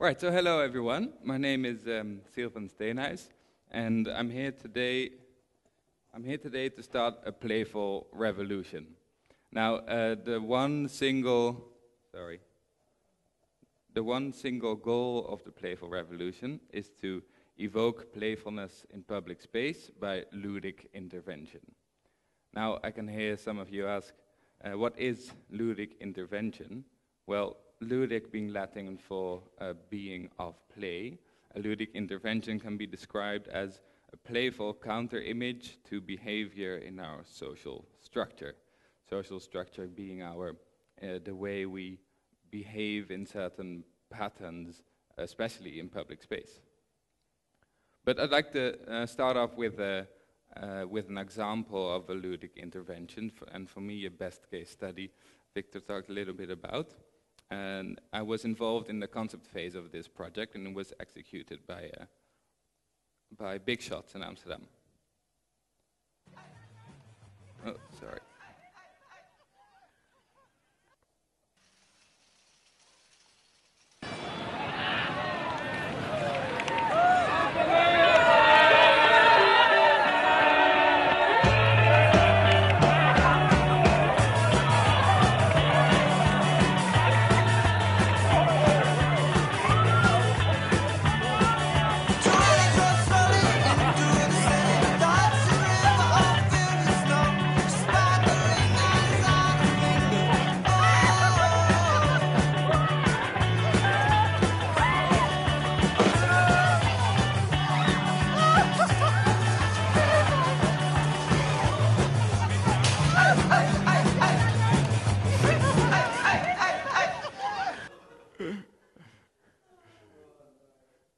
Right, so hello everyone. My name is Sylvan Steenhuis, and I'm here today to start a playful revolution. Now, the one single goal of the playful revolution is to evoke playfulness in public space by ludic intervention. Now, I can hear some of you ask, what is ludic intervention? Well, ludic being Latin for being of play. A ludic intervention can be described as a playful counter-image to behavior in our social structure. Social structure being the way we behave in certain patterns, especially in public space. But I'd like to start off with an example of a ludic intervention, and for me a best case study Victor talked a little bit about. And I was involved in the concept phase of this project, and it was executed by Big Shots in Amsterdam. Oh, sorry.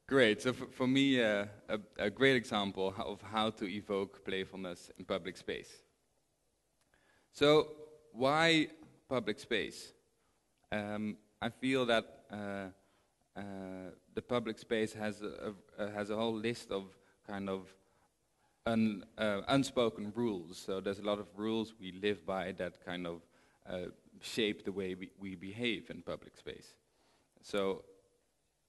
Great. So for me, a great example of how to evoke playfulness in public space. So why public space? I feel that the public space has a whole list of kind of unspoken rules. So there's a lot of rules we live by that kind of shape the way we behave in public space. So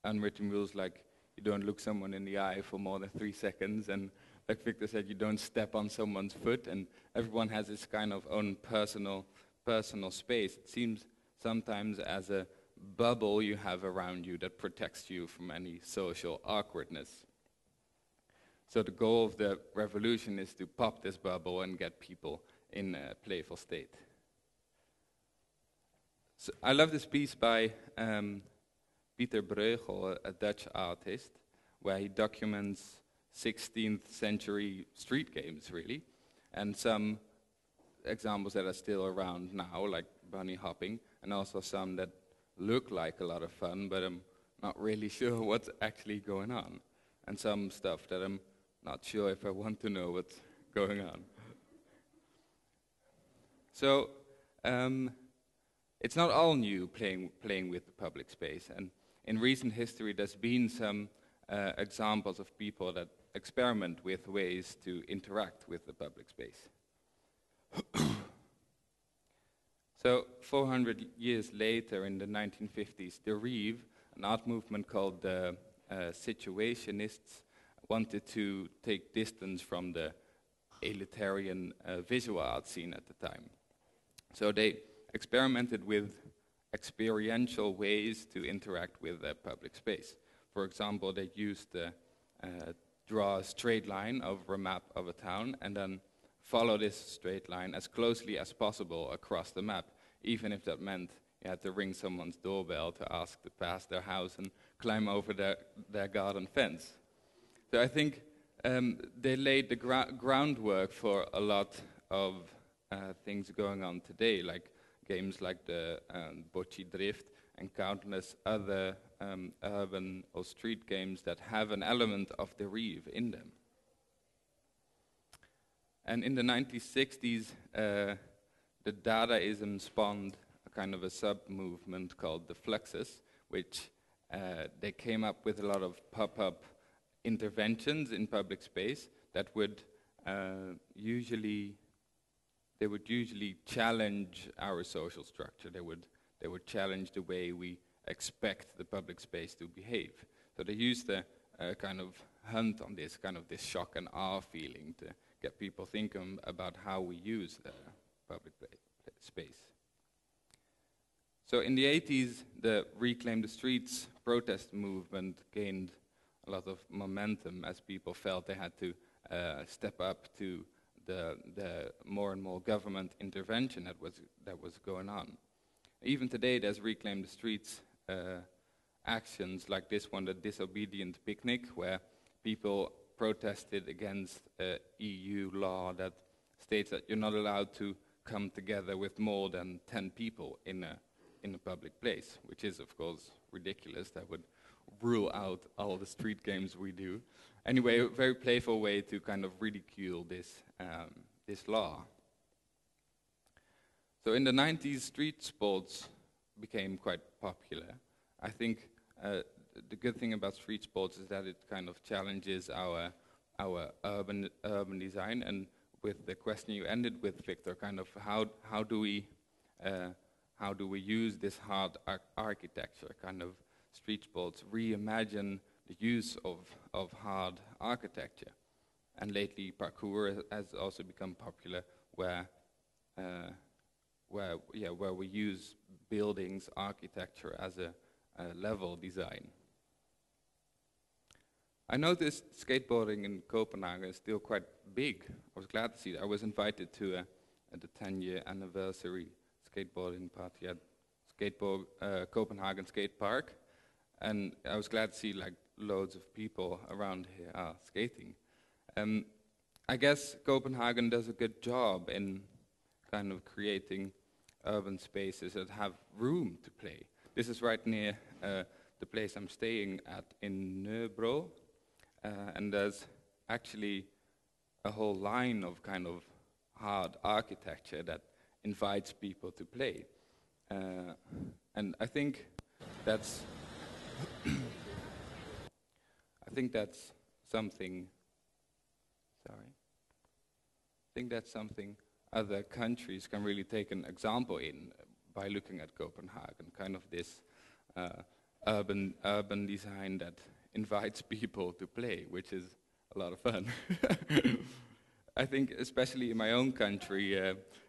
unwritten rules like you don't look someone in the eye for more than 3 seconds, and like Victor said, you don't step on someone's foot, and everyone has this kind of own personal space. It seems sometimes as a bubble you have around you that protects you from any social awkwardness. So the goal of the revolution is to pop this bubble and get people in a playful state. So I love this piece by Peter Bruegel, a Dutch artist, where he documents 16th century street games, really, and some examples that are still around now, like bunny hopping, and also some that look like a lot of fun, but I'm not really sure what's actually going on, and some stuff that I'm not sure if I want to know what's going on. So it's not all new playing with the public space, and in recent history, there's been some examples of people that experiment with ways to interact with the public space. So 400 years later, in the 1950s, the Reeve, an art movement called the Situationists, wanted to take distance from the elitarian visual art scene at the time. So they experimented with experiential ways to interact with the public space. For example, they used to draw a straight line over a map of a town and then follow this straight line as closely as possible across the map, even if that meant you had to ring someone's doorbell to ask to pass their house and climb over their garden fence. So I think they laid the groundwork for a lot of things going on today, like games like the Bocce Drift and countless other urban or street games that have an element of the Reeve in them. And in the 1960s, the Dadaism spawned a kind of a sub-movement called the Fluxus, which they came up with a lot of pop-up interventions in public space that would usually challenge our social structure. They would challenge the way we expect the public space to behave. So they use the kind of hunt on this, kind of this shock and awe feeling to get people thinking about how we use the public space. So in the 80s, the Reclaim the Streets protest movement gained a lot of momentum as people felt they had to step up to the more and more government intervention that was going on. Even today, there's Reclaim the Streets actions like this one, the Disobedient Picnic, where people protested against EU law that states that you're not allowed to come together with more than 10 people in a public place, which is, of course, ridiculous. That would rule out all the street games we do. Anyway, a very playful way to kind of ridicule this law. So in the 90s, street sports became quite popular. I think the good thing about street sports is that it kind of challenges our urban design. And with the question you ended with, Victor, kind of how do we use this hard architecture, kind of street sports, reimagine the use of hard architecture. And lately, parkour has also become popular, where we use buildings architecture as a level design. I noticed skateboarding in Copenhagen is still quite big. I was glad to see that. I was invited to the 10-year anniversary skateboarding party at Copenhagen Skate Park, and I was glad to see like loads of people around here are skating. I guess Copenhagen does a good job in kind of creating urban spaces that have room to play. This is right near the place I'm staying at in Nöbro, and there's actually a whole line of kind of hard architecture that invites people to play. And I think that's something other countries can really take an example in by looking at Copenhagen, kind of this urban design that invites people to play, which is a lot of fun. I think especially in my own country,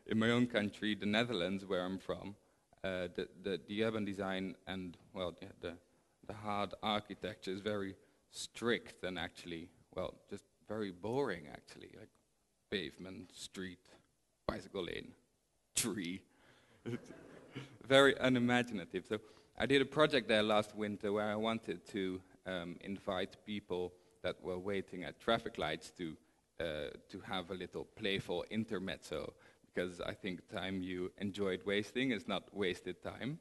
the Netherlands, where I'm from, the urban design and the hard architecture is very strict and actually, just very boring actually, like pavement, street, bicycle lane, tree. Very unimaginative. So I did a project there last winter where I wanted to invite people that were waiting at traffic lights to have a little playful intermezzo, because I think time you enjoyed wasting is not wasted time.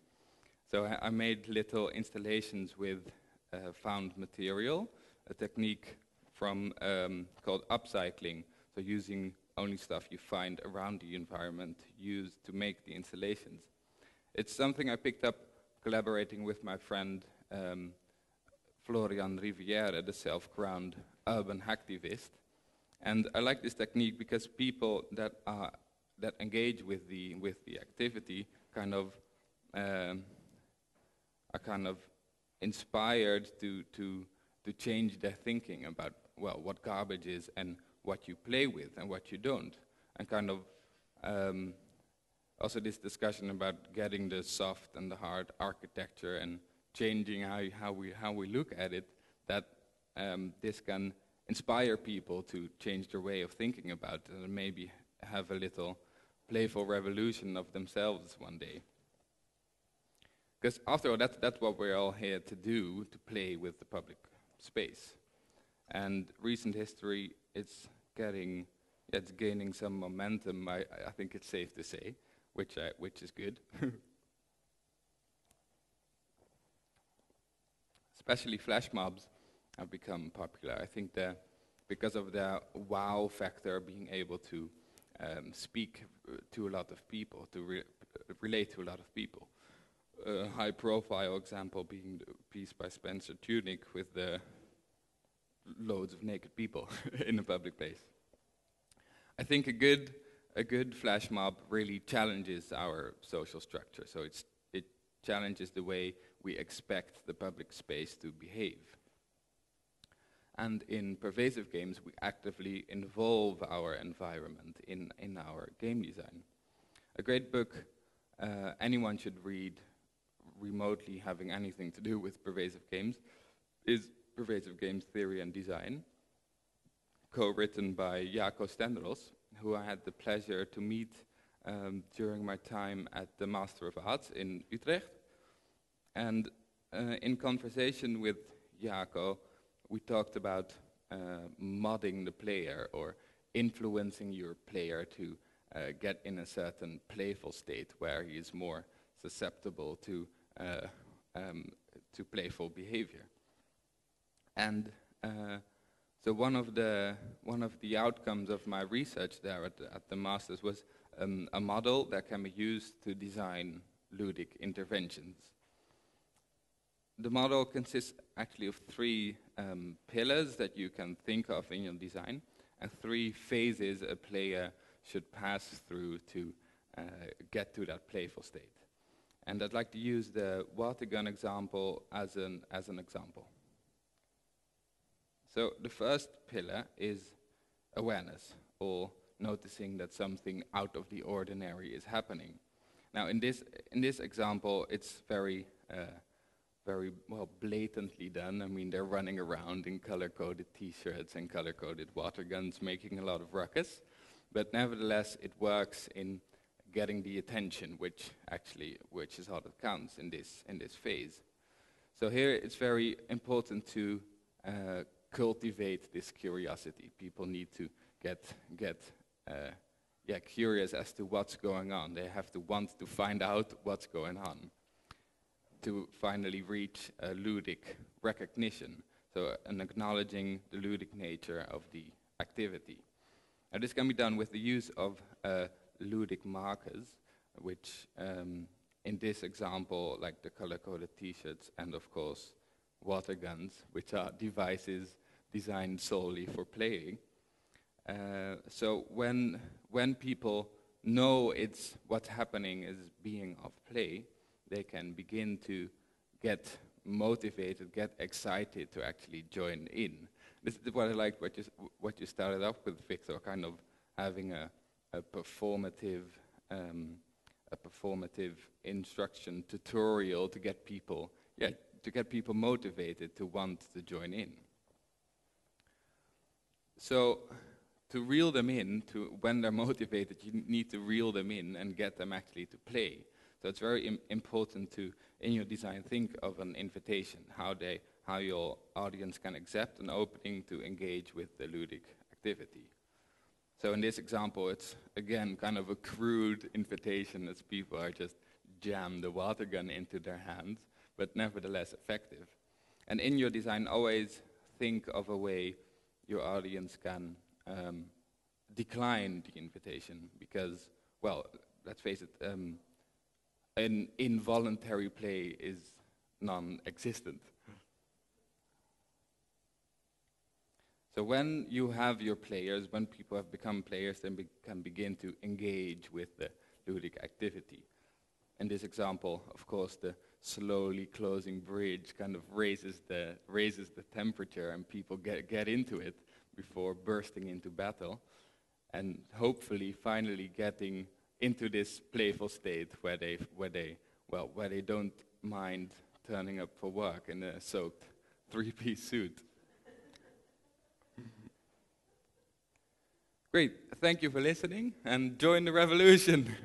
So I made little installations with found material, a technique from called upcycling, so using only stuff you find around the environment used to make the installations. It's something I picked up collaborating with my friend Florian Rivière, the self-crowned urban hacktivist. And I like this technique because people that engage with the activity are kind of inspired to change their thinking about what garbage is and what you play with and what you don't, and kind of also this discussion about getting the soft and the hard architecture and changing how we look at it, that this can inspire people to change their way of thinking about it and maybe have a little playful revolution of themselves one day. Because after all, that's what we're all here to do, to play with the public space. And recent history, it's gaining some momentum, I think it's safe to say, which is good. Especially flash mobs have become popular. I think that because of the wow factor, being able to speak to a lot of people, to relate to a lot of people. A high-profile example being the piece by Spencer Tunick with the loads of naked people in a public place. I think a good flash mob really challenges our social structure. So challenges the way we expect the public space to behave. And in pervasive games, we actively involve our environment in our game design. A great book anyone should read remotely having anything to do with pervasive games is Pervasive Games Theory and Design, co-written by Jaco Stenderos, who I had the pleasure to meet during my time at the Master of Arts in Utrecht. And in conversation with Jaco, we talked about modding the player or influencing your player to get in a certain playful state where he is more susceptible to playful behavior. And so one of the outcomes of my research there at the Masters was a model that can be used to design ludic interventions. The model consists actually of three pillars that you can think of in your design, and three phases a player should pass through to get to that playful state. And I'd like to use the water gun example as an example. So the first pillar is awareness, or noticing that something out of the ordinary is happening. Now in this example, it's very well blatantly done. I mean, they're running around in color-coded t-shirts and color-coded water guns, making a lot of ruckus. But nevertheless, it works in getting the attention, which is all that counts in this phase. So here it's very important to cultivate this curiosity. People need to get curious as to what's going on. They have to want to find out what's going on to finally reach a ludic recognition, so an acknowledging the ludic nature of the activity. Now this can be done with the use of ludic markers, which in this example, like the color-coded t-shirts and of course water guns, which are devices designed solely for playing. So when people know what's happening is being of play, they can begin to get motivated, get excited to actually join in. This is what I liked, what you started off with, Victor, kind of having a performative instruction tutorial to get people motivated to want to join in. So to reel them in, when they're motivated, you need to reel them in and get them actually to play. So it's very important to, in your design, think of an invitation, how your audience can accept an opening to engage with the ludic activity. So in this example, it's again kind of a crude invitation as people are just jam the water gun into their hands, but nevertheless effective. And in your design, always think of a way your audience can decline the invitation, because, well, let's face it, an involuntary play is non-existent. So when you have your players, when people have become players, then can begin to engage with the ludic activity. In this example, of course, the slowly closing bridge kind of raises the temperature, and people get into it before bursting into battle, and hopefully finally getting into this playful state where they don't mind turning up for work in a soaked three-piece suit. Great, thank you for listening, and join the revolution.